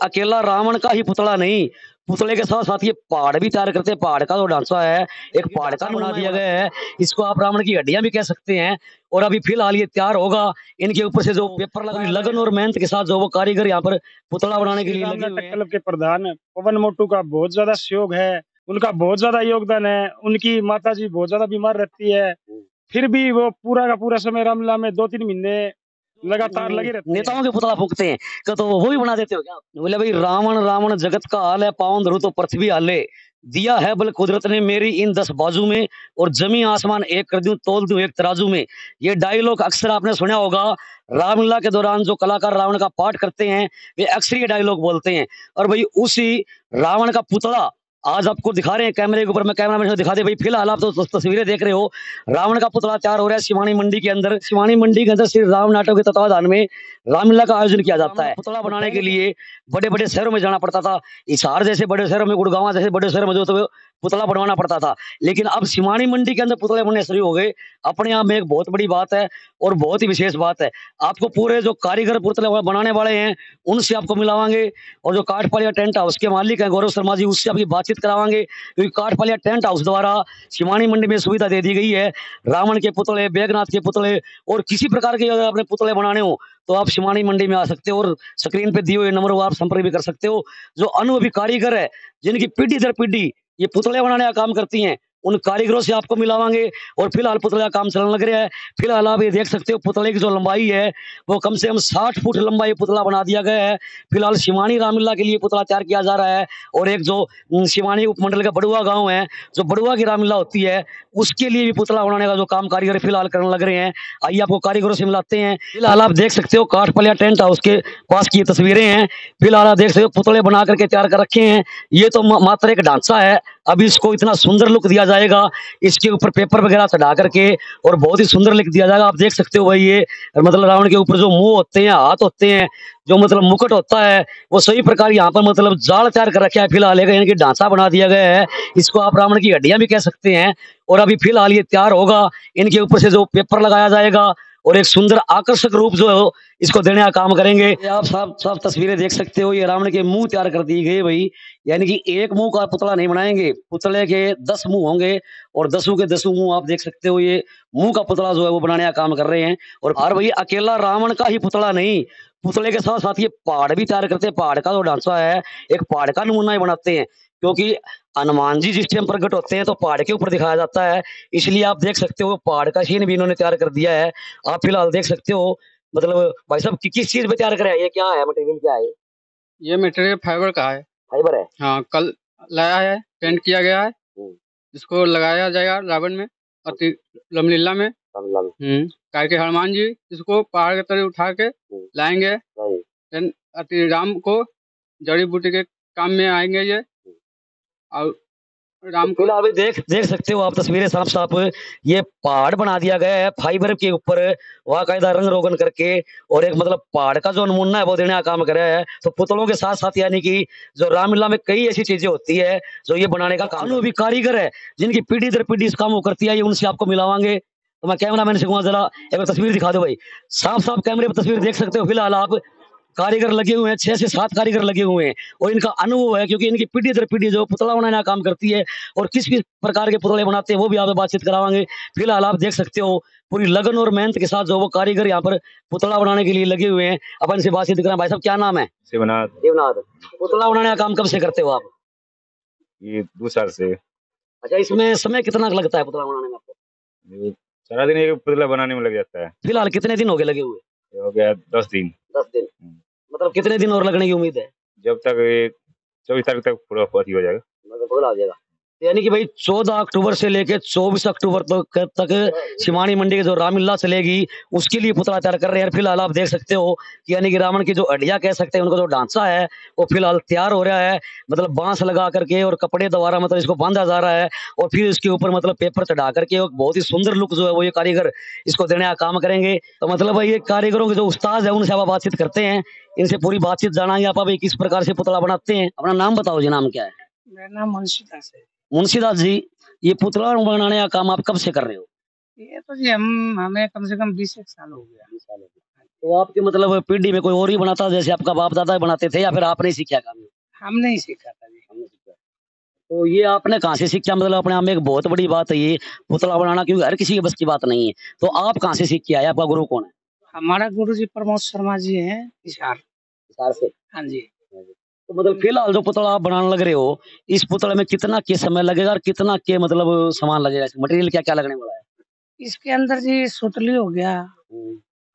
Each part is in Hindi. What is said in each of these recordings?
अकेला रावण का ही पुतला नहीं, पुतले के साथ साथ ये पहाड़ भी तैयार करते हैं। पहाड़ का जो ढांचा है, एक पहाड़ का बना दिया गया है। इसको आप रावण की हड्डियां भी कह सकते हैं। और अभी फिलहाल ये तैयार होगा। इनके ऊपर से जो पेपर लगा, लगन और मेहनत के साथ जो वो कारीगर यहाँ पर पुतला बनाने के लिए लगे हुए हैं। क्लब के प्रधान पवन मोटू का बहुत ज्यादा सहयोग है, उनका बहुत ज्यादा योगदान है। उनकी माता जी बहुत ज्यादा बीमार रहती है, फिर भी वो पूरा का पूरा समय रामलीला में 2-3 महीने लगातार लगे रहते हैं। नेताओं के पुतला फूकते हैं तो वो भी बना देते हो क्या? बोले भाई रावण रावण जगत का हाल है, पावन धरु तो पृथ्वी हाले, दिया है बल कुदरत ने मेरी इन 10 बाजू में, और जमी आसमान एक कर दूं तोल दूं एक तराजू में। ये डायलॉग अक्सर आपने सुना होगा। रामलीला के दौरान जो कलाकार रावण का पाठ करते हैं, वे अक्सर ये डायलॉग बोलते हैं। और भाई उसी रावण का पुतला आज आपको दिखा रहे हैं कैमरे के ऊपर। मैं कैमरा मैन दिखा दे भाई। फिलहाल आप तो तस्वीरें देख रहे हो, रावण का पुतला तैयार हो रहा है सिवानी मंडी के अंदर। सिवानी मंडी के अंदर श्री राम नाटक के तत्वाधान में रामलीला का आयोजन किया जाता है। पुतला बनाने के लिए बड़े बड़े शहरों में जाना पड़ता था। हिसार जैसे बड़े शहरों में, गुड़गांव जैसे बड़े शहरों में जो तो पुतला बनवाना पड़ता था। लेकिन अब सिवानी मंडी के अंदर पुतले बनने शुरू हो गए। अपने आप में एक बहुत बड़ी बात है और बहुत ही विशेष बात है। आपको पूरे जो कारीगर पुतले बनाने वाले हैं उनसे आपको मिलावांगे, और जो काठपालिया टेंट हाउस के मालिक हैं गौरव शर्मा जी, उससे आपकी बातचीत करावांगे। क्योंकि काठपालिया टेंट हाउस द्वारा सिवानी मंडी में सुविधा दे दी गई है। रावण के पुतले, बेगनाथ के पुतले और किसी प्रकार के अगर अपने पुतले बनाने हो तो आप सिवानी मंडी में आ सकते हो, और स्क्रीन पे दिए हुए नंबर को आप संपर्क भी कर सकते हो। जो अनुभवी कारीगर है, जिनकी पीढ़ी दर पीढ़ी ये पुतले बनाने का काम करती हैं, उन कारीगरों से आपको मिलावांगे। और फिलहाल पुतले का काम चलने लग रहा है। फिलहाल आप ये देख सकते हो पुतले की जो लंबाई है वो कम से कम 60 फुट लंबा ये पुतला बना दिया गया है। फिलहाल सिवानी रामलीला के लिए पुतला तैयार किया जा रहा है। और एक जो सिवानी उपमंडल का बड़ुआ गांव है, जो बड़ुआ की रामलीला होती है, उसके लिए भी पुतला बनाने का जो काम कारीगर फिलहाल करने लग रहे हैं। आइए आपको कारीगरों से मिलाते हैं। फिलहाल आप देख सकते हो काठपलिया टेंट हाउस के पास की तस्वीरें हैं। फिलहाल आप देख सकते हो पुतले बना करके तैयार कर रखे हैं। ये तो मात्र एक ढांचा है, अभी इसको इतना सुंदर लुक दिया जाएगा। इसके ऊपर पेपर वगैरह चढ़ा करके और बहुत ही सुंदर लुक दिया जाएगा। आप देख सकते हो भाई, ये मतलब रावण के ऊपर जो मुंह होते हैं, हाथ होते हैं, जो मतलब मुकुट होता है, वो सही प्रकार यहाँ पर मतलब जाल तैयार कर रखा है। फिलहाल यानी कि ढांचा बना दिया गया है। इसको आप रावण की हड्डियां भी कह सकते हैं। और अभी फिलहाल ये तैयार होगा, इनके ऊपर से जो पेपर लगाया जाएगा और एक सुंदर आकर्षक रूप जो है इसको देने का काम करेंगे। आप सब सब तस्वीरें देख सकते हो, ये रावण के मुंह तैयार कर दिए गए भाई। यानी कि एक मुंह का पुतला नहीं बनाएंगे, पुतले के 10 मुंह होंगे और 10 के 10 मुंह आप देख सकते हो। ये मुंह का पुतला जो है वो बनाने का काम कर रहे हैं। और भाई अकेला रावण का ही पुतला नहीं, पुतले के साथ साथ ये पहाड़ भी तैयार करते हैं। पहाड़ का जो ढांचा है, एक पहाड़ का नमूना ही बनाते हैं। क्योंकि हनुमान जी जिस टाइम प्रकट होते हैं तो पहाड़ के ऊपर दिखाया जाता है, इसलिए आप देख सकते हो पहाड़ का सीन भी इन्होंने तैयार कर दिया है। आप फिलहाल देख सकते हो। मतलब भाई साहब किस चीज पे तैयार करा है, ये क्या है, मटेरियल क्या है? ये मटेरियल फाइबर का है। फाइबर है। हाँ, कल लाया है, पेंट किया गया है। इसको लगाया जाएगा रावण में, अति रामलीला में। करके हनुमान जी इसको पहाड़ के तरह उठा के लाएंगे। देन अति राम को जड़ी बूटी के काम में आएंगे ये। और राम को अभी देख सकते हो आप तस्वीरें साफ साफ। ये पहाड़ बना दिया गया है फाइबर के ऊपर, बाकायदा रंग रोगन करके। और एक मतलब पहाड़ का जो नमूना है वो देने का काम करे है। तो पुतलों के साथ साथ यानी कि जो रामलीला में कई ऐसी चीजें होती है जो ये बनाने का काम भी कारीगर है, जिनकी पीढ़ी दर पीढ़ी इस काम को करती है। ये उनसे आपको मिलावांगे। तो मैं कैमरा मैन से कहूँगा जरा एक बार तस्वीर दिखा दो भाई। साफ साफ कैमरे पर तस्वीर देख सकते हो। फिलहाल आप कारीगर लगे हुए हैं, 6 से 7 कारीगर लगे हुए हैं। और इनका अनुभव है, क्योंकि इनकी पीढ़ी दर पीढ़ी जो पुतला बनाने का काम करती है और किस किस प्रकार के पुतले बनाते हैं वो भी आप बातचीत करावांगे। फिलहाल आप देख सकते हो पूरी लगन और मेहनत के साथ जो वो कारीगर यहाँ पर पुतला बनाने के लिए लगे हुए हैं। अपन से बातचीत करें। भाई साहब क्या नाम है? शिवनाथ। देवनाथ। पुतला बनाने का काम कब से करते हो आप? ये 2 साल से। अच्छा, इसमें समय कितना लगता है पुतला बनाने में आपको? ये सारा दिन एक पुतला बनाने में लग जाता है। फिलहाल कितने दिन हो गए लगे हुए? हो गया 10 दिन। 10 दिन। मतलब कितने दिन और लगने की उम्मीद है? जब तक ये 24 तारीख तक पूरा हो जाएगा। मतलब पूरा हो जाएगा। यानी कि भाई 14 अक्टूबर से लेके 24 अक्टूबर तक सिवानी मंडी की जो रामलीला चलेगी उसके लिए पुतला तैयार कर रहे हैं। फिलहाल आप देख सकते हो कि यानी कि रावण की जो हड्डियां कह सकते हैं, उनका जो ढांचा है वो फिलहाल तैयार हो रहा है। मतलब बांस लगा करके और कपड़े द्वारा मतलब इसको बांधा जा रहा है और फिर इसके ऊपर मतलब पेपर चढ़ा करके एक बहुत ही सुंदर लुक जो है वो ये कारीगर इसको देने का काम करेंगे। तो मतलब ये कारीगरों के जो उस्ताद है उनसे आप बातचीत करते हैं, इनसे पूरी बातचीत जानाएंगे आप अभी किस प्रकार से पुतला बनाते हैं। अपना नाम बताओ जी, नाम क्या है? मेरा नाम मुंशीदास है। मुंशीदास जी, ये पुतला बनाने का काम आप कब से कर रहे हो? ये तो जी हमें कम से कम 20 एक साल हो गया। 20 साल हो गए। तो आपके मतलब पीढ़ी में कोई और ही बनाता जैसे आपका बाप दादा बनाते थे या फिर आपने ही सीखा काम? हमने ही सीखा था जी। हमने सीखा। तो ये आपने कहाँ से सीखा? मतलब अपने आप में एक बहुत बड़ी बात है ये पुतला बनाना, क्योंकि हर किसी के बस की बात नहीं है। तो आप कहाँ से सीख के आए? आपका गुरु कौन है? हमारा गुरु जी प्रमोद शर्मा जी हैं हिसार। हिसार से? हाँ जी। तो मतलब फिलहाल जो पुतला आप बनाने लग रहे हो, इस पुतले में कितना के समय लगेगा और कितना के मतलब सामान लगेगा? इसमें मटेरियल क्या-क्या लगने वाला है? इसके अंदर जी सुतली हो गया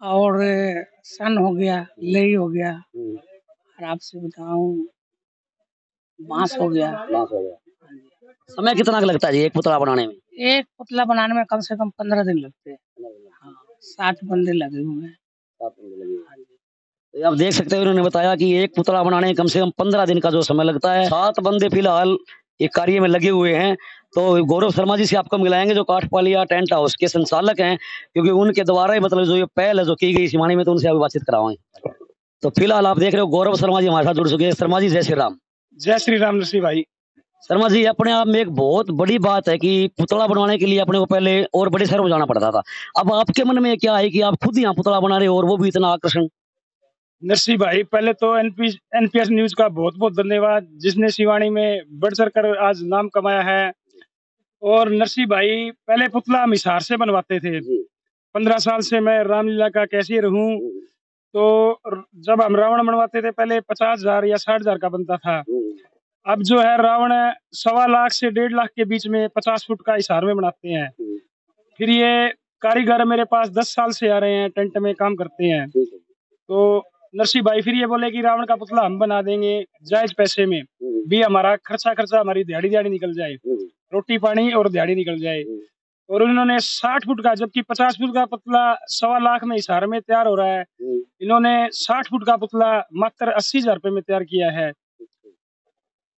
और सन हो गया, लेई हो गया और आपसे बताऊँ बाँस हो गया। बाँस हो गया। समय कितना का लगता है जी एक पुतला बनाने में? एक पुतला बनाने में कम से कम 15 दिन लगते हैं। हाँ, 60 बंदे लगे हुए हैं। हाँ जी। तो आप देख सकते हो इन्होंने बताया कि एक पुतला बनाने में कम से कम 15 दिन का जो समय लगता है। 7 बंदे फिलहाल ये कार्य में लगे हुए हैं। तो गौरव शर्मा जी से आपको मिलाएँगे जो काठपालिया टेंट हाउस के संचालक हैं, क्योंकि उनके द्वारा ही मतलब जो ये पहल है जो की गई सिवानी में, तो उनसे अभी बातचीत करावाएँगे। तो फिलहाल आप देख रहे हो गौरव शर्मा जी हमारे साथ जुड़ चुके हैं। शर्मा जी जय श्री राम। जय श्री राम ऋषि भाई। शर्मा जी अपने आप में एक बहुत बड़ी बात है कि पुतला बनवाने के लिए अपने को पहले और बड़े शहरों में जाना पड़ता था। अब आपके मन में क्या है कि आप खुद यहाँ पुतला बना रहे हो और वो भी इतना आकर्षण? नरसिंह भाई पहले तो एनपीएस न्यूज का बहुत बहुत धन्यवाद जिसने शिवानी में बढ़ चढ़ कर आज नाम कमाया है। और नरसिंह भाई पहले पुतला हम हिसार से बनवाते थे। 15 साल से मैं रामलीला का कैशियर हूँ। तो जब हम रावण बनवाते थे पहले 50,000 या 60,000 का बनता था। अब जो है रावण 1.25 लाख से 1.5 लाख के बीच में 50 फुट का हिसार में बनाते हैं। फिर ये कारीगर मेरे पास 10 साल से आ रहे हैं, टेंट में काम करते हैं। तो नरसिंह भाई फिर ये बोले कि रावण का पुतला हम बना देंगे जायज पैसे में, भी हमारा खर्चा हमारी दिहाड़ी निकल जाए, रोटी पानी और दिहाड़ी निकल जाए। और उन्होंने 60 फुट का, जबकि 50 फुट का पुतला 1.25 लाख में हिसार में तैयार हो रहा है, इन्होंने 60 फुट का पुतला मात्र 80,000 रुपए में तैयार किया है।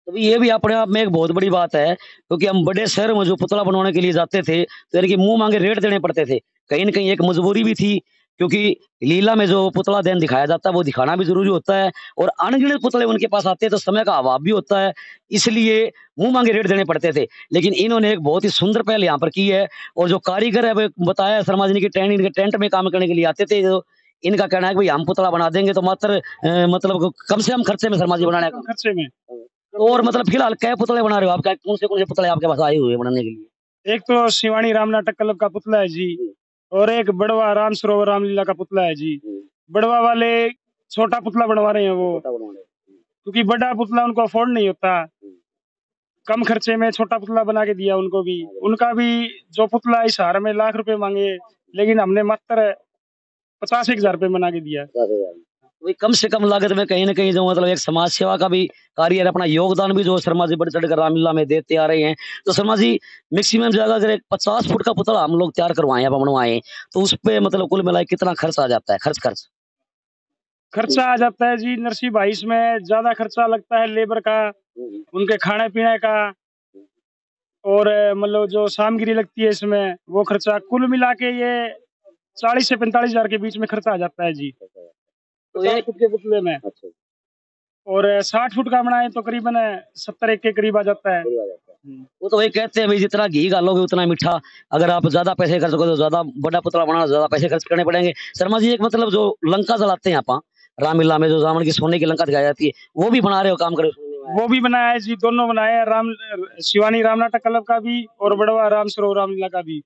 तो ये भी अपने आप में एक बहुत बड़ी बात है, क्योंकि हम बड़े शहर में जो पुतला बनवाने के लिए जाते थे तो यानी कि मुंह मांगे रेट देने पड़ते थे। कहीं न कहीं एक मजबूरी भी थी, क्योंकि लीला में जो पुतला दहन दिखाया जाता है वो दिखाना भी ज़रूरी होता है और अनगिनत पुतले उनके पास आते हैं तो समय का अभाव भी होता है, इसलिए मुँह मांगे रेट देने पड़ते थे। लेकिन इन्होंने एक बहुत ही सुंदर पहल यहाँ पर की है और जो कारीगर है वो बताया शर्मा जी ने कि इनके टेंट में काम करने के लिए आते थे, जो इनका कहना है कि भई हम पुतला बना देंगे तो मात्र मतलब कम से कम खर्चे में शर्मा जी बनाने का। खर्चे में। और मतलब फिलहाल कै पुतले बना रहे हो आप? क्या कौन से पुतले आपके पास आए हुए हैं बनाने के लिए? एक तो शिवानी राम नाटक क्लब का पुतला है जी, और एक बड़वा राम सरोवर रामलीला का पुतला है जी। बड़वा वाले छोटा पुतला बनवा रहे हैं वो, क्योंकि बड़ा पुतला उनको अफोर्ड नहीं होता। कम खर्चे में छोटा पुतला बना के दिया उनको भी। उनका भी जो पुतला हिसार में लाख रुपए मांगे, लेकिन हमने मात्र 50,000 रुपए बना के दिया। वही कम से कम लागत में कहीं न कहीं जो मतलब एक समाज सेवा का भी कार्य है, अपना योगदान भी जो शर्मा जी बढ़-चढ़ कर रामलीला में देते आ रहे हैं। तो शर्मा जी मैक्सिमम जगह अगर एक 50 फुट का पुतला हम लोग तैयार करवाएँ या बनवाएँ, तो उसपे मतलब कुल मिलाके कितना खर्च आ जाता है? खर्च? खर्चा आ जाता है जी नरसिंह भाई, इसमें ज्यादा खर्चा लगता है लेबर का, उनके खाने पीने का, और मतलब जो सामग्री लगती है इसमें वो खर्चा कुल मिला के ये 40 से 45,000 के बीच में खर्चा आ जाता है जी। तो 50 एक फुट के पुतले में। और 60 फुट का बनाए तो करीबन 70 के करीब आ जाता है। वो तो वही कहते हैं भई जितना घी डालोगे उतना मीठा। अगर आप ज़्यादा पैसे खर्च करोगे तो ज़्यादा बड़ा पुतला बनाना, ज़्यादा पैसे खर्च करने पड़ेंगे। शर्मा जी एक मतलब जो लंका जलाते हैं आप रामलीला में, जो रावण की सोने की लंका दिखाई जाती है, वो भी बना रहे हो, काम कर रहे हो सुनने में आया। वो भी बनाया है जी, दोनों बनाए हैं, शिवानी राम नाटक क्लब का भी और बड़वा राम सरोवर रामलीला का भी।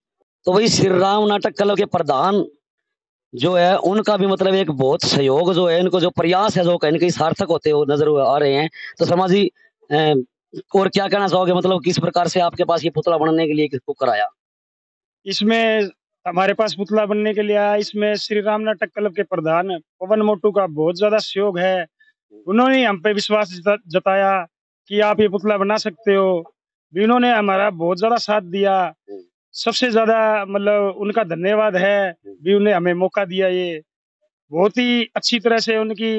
तो वही श्री राम नाटक क्लब के प्रधान जो है उनका भी मतलब एक बहुत सहयोग जो है, इनको जो प्रयास है जो कहीं न कहीं सार्थक होते हुए नज़र आ रहे हैं। तो शर्मा जी और क्या कहना चाहोगे, मतलब किस प्रकार से आपके पास ये पुतला बनने के लिए किसको कराया? इसमें हमारे पास पुतला बनने के लिए आया, इसमें श्री राम नाटक क्लब के प्रधान पवन मोटू का बहुत ज्यादा सहयोग है। उन्होंने हम पे विश्वास जताया कि आप ये पुतला बना सकते हो। भी उन्होंने हमारा बहुत ज्यादा साथ दिया। सबसे ज्यादा मतलब उनका धन्यवाद है, भी उन्हें हमें मौका दिया। ये बहुत ही अच्छी तरह से उनकी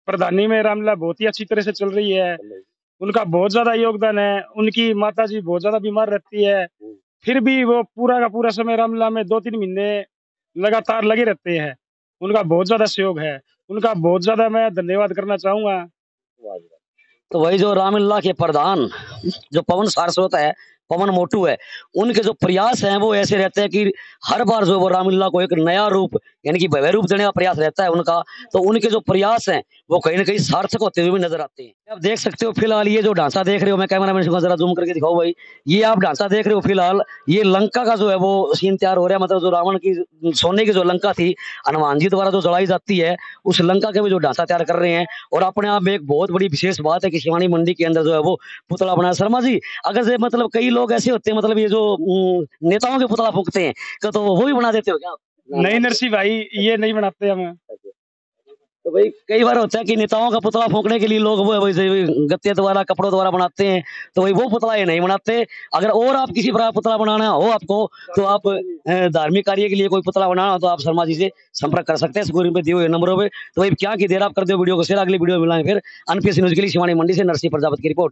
प्रधानी में रामलीला बहुत ही अच्छी तरह से चल रही है। उनका बहुत ज्यादा योगदान है। उनकी माता जी बहुत ज्यादा बीमार रहती है, फिर भी वो पूरा का पूरा समय रामलीला में 2-3 महीने लगातार लगे रहते हैं। उनका बहुत ज्यादा सहयोग है। उनका बहुत ज्यादा मैं धन्यवाद करना चाहूंगा। तो वही जो रामलीला के प्रधान जो पवन सारस्वत है, पवन मोटू है, उनके जो प्रयास हैं वो ऐसे रहते हैं कि हर बार जो वो रामलीला को एक नया रूप यानी कि भव्य रूप देने का प्रयास रहता है उनका। तो उनके जो प्रयास हैं वो कहीं न कहीं सार्थक होते हुए भी नज़र आते हैं। आप देख सकते हो फिलहाल ये जो ढांचा देख रहे हो, मैं कैमरामैन से ज़रा ज़ूम करके दिखाओ भाई, ये आप ढांचा देख रहे हो फिलहाल, ये लंका का जो है वो सीन तैयार हो रहा है। मतलब जो रावण की सोने की जो लंका थी, हनुमान जी द्वारा जो जलाई जाती है, उस लंका का भी जो ढांचा तैयार कर रहे हैं। और अपने आप में एक बहुत बड़ी विशेष बात है कि शिवानी मंडी के अंदर जो है वो पुतला बना है। शर्मा जी, अगर से मतलब कई लोग ऐसे होते हैं, मतलब ये जो नेताओं के पुतला फूँकते हैं, तो वो भी बना देते हो क्या आप? नहीं नरसी भाई, ये नहीं बनाते हम। तो भाई कई बार होता है कि नेताओं का पुतला फूंकने के लिए लोग वो वैसे गत्ते द्वारा कपड़ों द्वारा बनाते हैं, तो भाई वो पुतला ये नहीं बनाते। अगर और आप किसी प्रकार पुतला बनाना हो आपको, तो आप धार्मिक कार्य के लिए कोई पुतला बनाना हो तो आप शर्मा जी से संपर्क कर सकते हैं स्क्रीन पे दिए हुए नंबरों पे। तो भाई क्या की देर आप कर दो वीडियो को शेयर, अगली वीडियो में मिलाएं फिर। अनपीएससी न्यूज के लिए शिवानी मंडी से नरसिंह प्रजापति की रिपोर्ट।